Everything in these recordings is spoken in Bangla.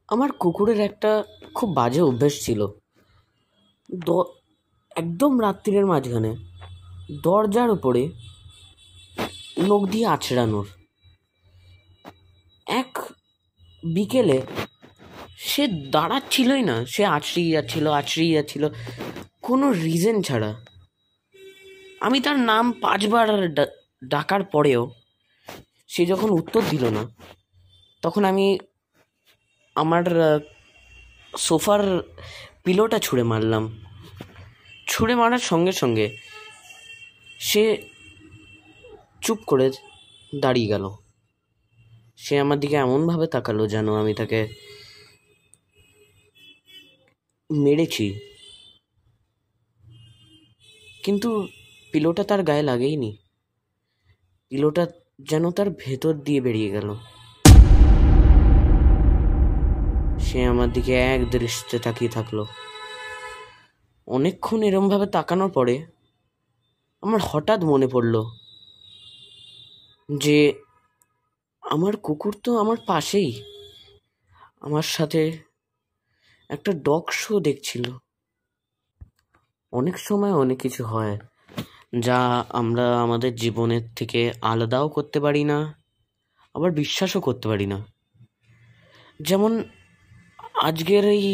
আমার কুকুরের একটা খুব বাজে অভ্যেস ছিল। দ একদম রাত্রিরের মাঝখানে দরজার উপরে নখ দিয়ে আঁচড়ানোর। এক বিকেলে সে দাঁড়াচ্ছিলই না, সে আঁচড়িয়ে যাচ্ছিল কোনো রিজন ছাড়া। আমি তার নাম 5বার ডাকার পরেও সে যখন উত্তর দিল না, তখন আমি আমার সোফার পিলোটা ছুঁড়ে মারলাম। ছুঁড়ে মারার সঙ্গে সঙ্গে সে চুপ করে দাঁড়িয়ে গেল। সে আমার দিকে এমনভাবে তাকালো যেন আমি তাকে মেরেছি, কিন্তু পিলোটা তার গায়ে লাগেইনি। পিলোটা যেন তার ভেতর দিয়ে বেরিয়ে গেল। সে আমার দিকে এক দৃষ্টিতে তাকিয়ে থাকলো। অনেকক্ষণ এরমভাবে তাকানোর পরে আমার হঠাৎ মনে পড়ল যে আমার কুকুর তো আমার পাশেই, আমার সাথে একটা ডগ শো দেখছিল। অনেক সময় অনেক কিছু হয় যা আমরা আমাদের জীবনের থেকে আলাদাও করতে পারি না, আবার বিশ্বাসও করতে পারি না। যেমন আজকের এই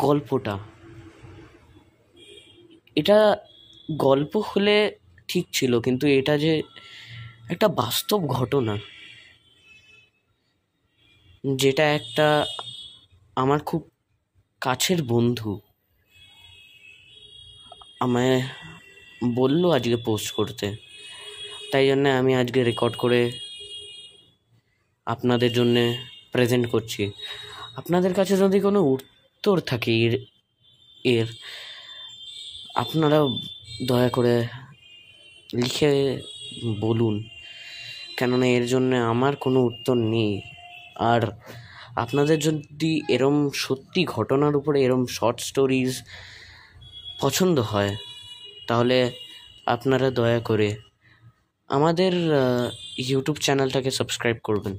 গল্পটা, এটা গল্প হলে ঠিক ছিল, কিন্তু এটা যে একটা বাস্তব ঘটনা, যেটা একটা আমার খুব কাছের বন্ধু আমায় বললো আজকে পোস্ট করতে। তাই জন্য আমি আজকে রেকর্ড করে আপনাদের জন্যে প্রেজেন্ট করছি। আপনাদের কাছে যদি কোনো উত্তর থাকে এর আপনারা দয়া করে লিখে বলুন, কেননা এর জন্য আমার কোনো উত্তর নেই। আর আপনাদের যদি এরম সত্যি ঘটনার উপরে এরম শর্ট স্টোরিজ পছন্দ হয়, তাহলে আপনারা দয়া করে আমাদের ইউটিউব চ্যানেলটাকে সাবস্ক্রাইব করবেন।